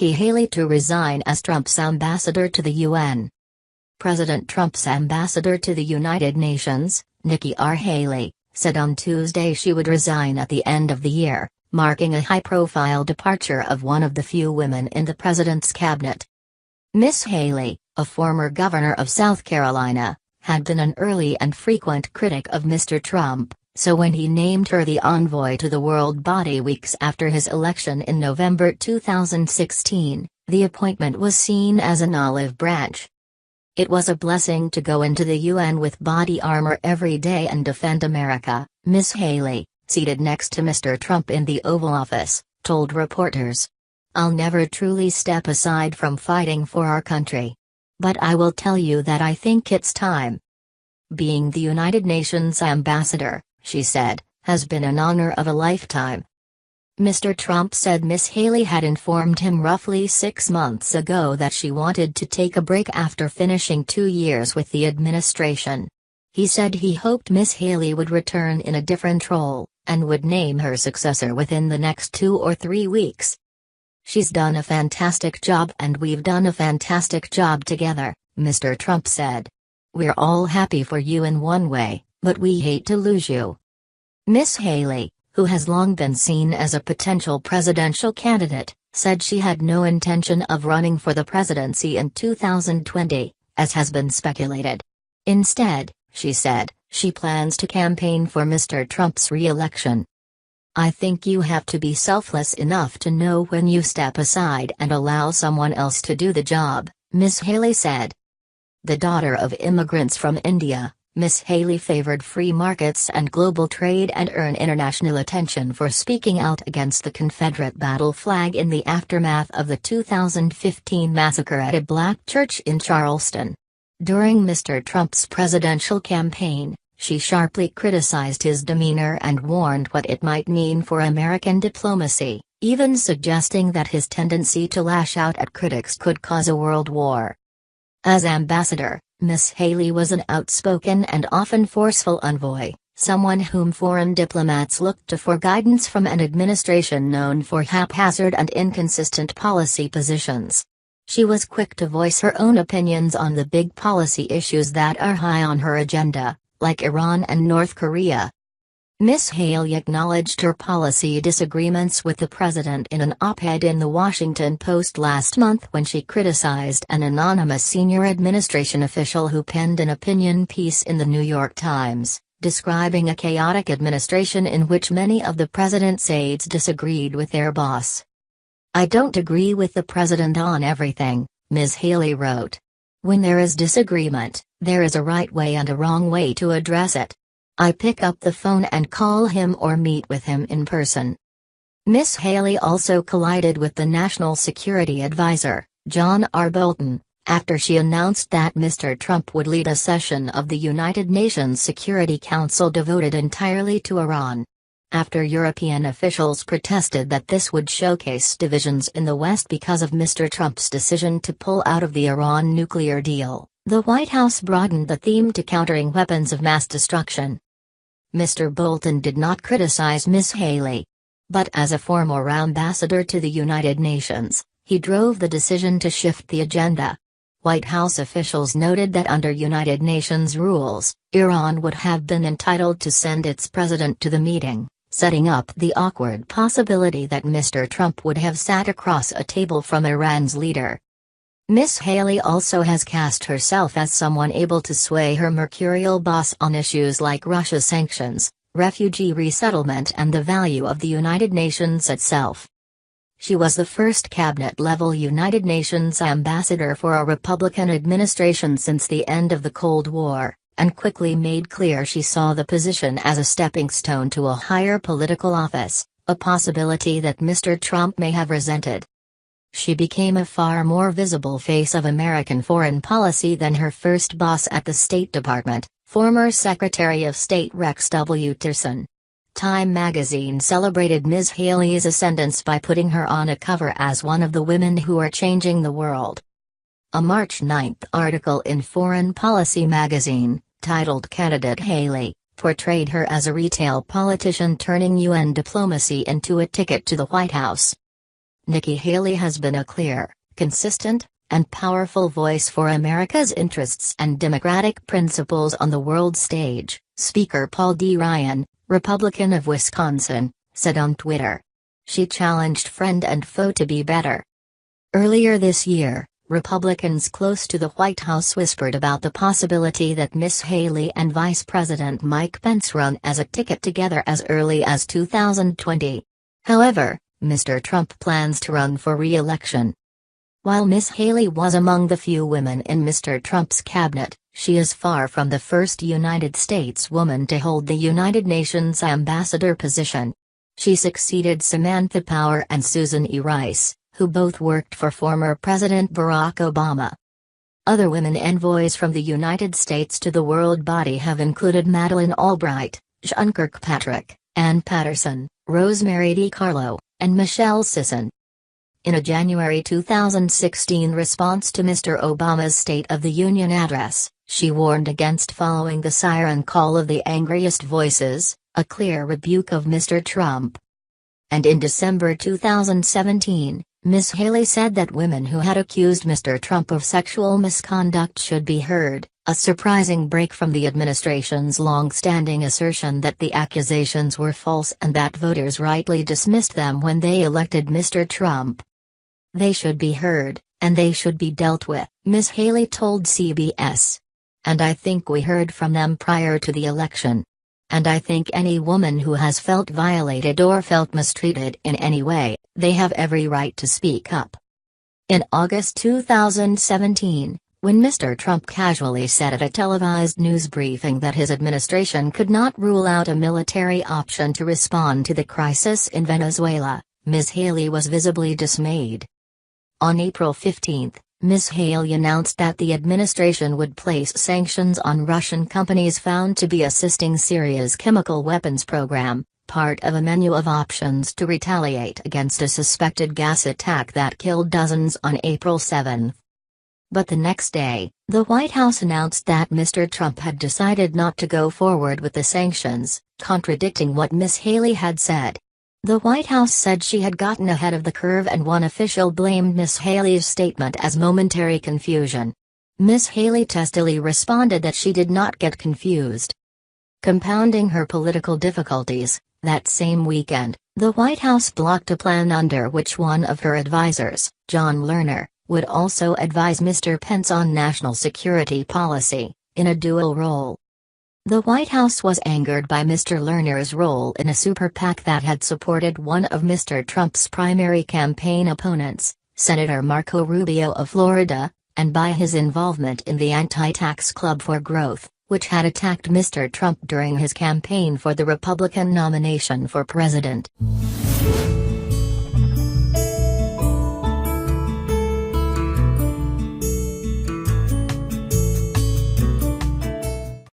Nikki Haley to resign as Trump's ambassador to the UN. President Trump's ambassador to the United Nations, Nikki Haley, said on Tuesday she would resign at the end of the year, marking a high-profile departure of one of the few women in the president's cabinet. Miss Haley, a former governor of South Carolina, had been an early and frequent critic of Mr. Trump, so when he named her the envoy to the World Body weeks after his election in November 2016, the appointment was seen as an olive branch. "It was a blessing to go into the UN with body armor every day and defend America," Miss Haley, seated next to Mr. Trump in the Oval Office, told reporters. "I'll never truly step aside from fighting for our country. But I will tell you that I think it's time. Being the United Nations ambassador," she said, "has been an honor of a lifetime." Mr. Trump said Miss Haley had informed him roughly 6 months ago that she wanted to take a break after finishing 2 years with the administration. He said he hoped Miss Haley would return in a different role, and would name her successor within the next 2 or 3 weeks. "She's done a fantastic job and we've done a fantastic job together," Mr. Trump said. "We're all happy for you in one way, but we hate to lose you." Miss Haley, who has long been seen as a potential presidential candidate, said she had no intention of running for the presidency in 2020, as has been speculated. Instead, she said, she plans to campaign for Mr. Trump's re-election. "I think you have to be selfless enough to know when you step aside and allow someone else to do the job," Miss Haley said. The daughter of immigrants from India, Miss Haley favored free markets and global trade and earned international attention for speaking out against the Confederate battle flag in the aftermath of the 2015 massacre at a black church in Charleston. During Mr. Trump's presidential campaign, she sharply criticized his demeanor and warned what it might mean for American diplomacy, even suggesting that his tendency to lash out at critics could cause a world war. As ambassador, Miss Haley was an outspoken and often forceful envoy, someone whom foreign diplomats looked to for guidance from an administration known for haphazard and inconsistent policy positions. She was quick to voice her own opinions on the big policy issues that are high on her agenda, like Iran and North Korea. Miss Haley acknowledged her policy disagreements with the president in an op-ed in The Washington Post last month when she criticized an anonymous senior administration official who penned an opinion piece in The New York Times, describing a chaotic administration in which many of the president's aides disagreed with their boss. "I don't agree with the president on everything," Ms. Haley wrote. "When there is disagreement, there is a right way and a wrong way to address it. I pick up the phone and call him or meet with him in person." Miss Haley also collided with the National Security Advisor, John R. Bolton, after she announced that Mr. Trump would lead a session of the United Nations Security Council devoted entirely to Iran. After European officials protested that this would showcase divisions in the West because of Mr. Trump's decision to pull out of the Iran nuclear deal, the White House broadened the theme to countering weapons of mass destruction. Mr. Bolton did not criticize Miss Haley. But as a former ambassador to the United Nations, he drove the decision to shift the agenda. White House officials noted that under United Nations rules, Iran would have been entitled to send its president to the meeting, setting up the awkward possibility that Mr. Trump would have sat across a table from Iran's leader. Miss Haley also has cast herself as someone able to sway her mercurial boss on issues like Russia sanctions, refugee resettlement and the value of the United Nations itself. She was the first cabinet-level United Nations ambassador for a Republican administration since the end of the Cold War, and quickly made clear she saw the position as a stepping stone to a higher political office, a possibility that Mr. Trump may have resented. She became a far more visible face of American foreign policy than her first boss at the State Department, former Secretary of State Rex W. Tillerson. Time magazine celebrated Ms. Haley's ascendance by putting her on a cover as one of the women who are changing the world. A March 9 article in Foreign Policy magazine, titled "Candidate Haley," portrayed her as a retail politician turning UN diplomacy into a ticket to the White House. Nikki Haley has been a clear, consistent, and powerful voice for America's interests and democratic principles on the world stage, Speaker Paul D. Ryan, Republican of Wisconsin, said on Twitter. She challenged friend and foe to be better. Earlier this year, Republicans close to the White House whispered about the possibility that Ms. Haley and Vice President Mike Pence run as a ticket together as early as 2020. However, Mr. Trump plans to run for re-election. While Ms. Haley was among the few women in Mr. Trump's cabinet, she is far from the first United States woman to hold the United Nations ambassador position. She succeeded Samantha Power and Susan E. Rice, who both worked for former President Barack Obama. Other women envoys from the United States to the world body have included Madeleine Albright, Jean Kirkpatrick, Ann Patterson, Rosemary DiCarlo, and Michelle Sisson. In a January 2016 response to Mr. Obama's State of the Union address, she warned against following the siren call of the angriest voices, a clear rebuke of Mr. Trump. And in December 2017, Ms. Haley said that women who had accused Mr. Trump of sexual misconduct should be heard, a surprising break from the administration's long-standing assertion that the accusations were false and that voters rightly dismissed them when they elected Mr. Trump. They should be heard, and they should be dealt with, Ms. Haley told CBS. And I think we heard from them prior to the election. And I think any woman who has felt violated or felt mistreated in any way, they have every right to speak up. In August 2017, when Mr. Trump casually said at a televised news briefing that his administration could not rule out a military option to respond to the crisis in Venezuela, Ms. Haley was visibly dismayed. On April 15, Ms. Haley announced that the administration would place sanctions on Russian companies found to be assisting Syria's chemical weapons program, part of a menu of options to retaliate against a suspected gas attack that killed dozens on April 7. But the next day, the White House announced that Mr. Trump had decided not to go forward with the sanctions, contradicting what Ms. Haley had said. The White House said she had gotten ahead of the curve, and one official blamed Ms. Haley's statement as momentary confusion. Ms. Haley testily responded that she did not get confused. Compounding her political difficulties, that same weekend, the White House blocked a plan under which one of her advisors, John Lerner, would also advise Mr. Pence on national security policy, in a dual role. The White House was angered by Mr. Lerner's role in a super PAC that had supported one of Mr. Trump's primary campaign opponents, Senator Marco Rubio of Florida, and by his involvement in the Anti-Tax Club for Growth, which had attacked Mr. Trump during his campaign for the Republican nomination for president.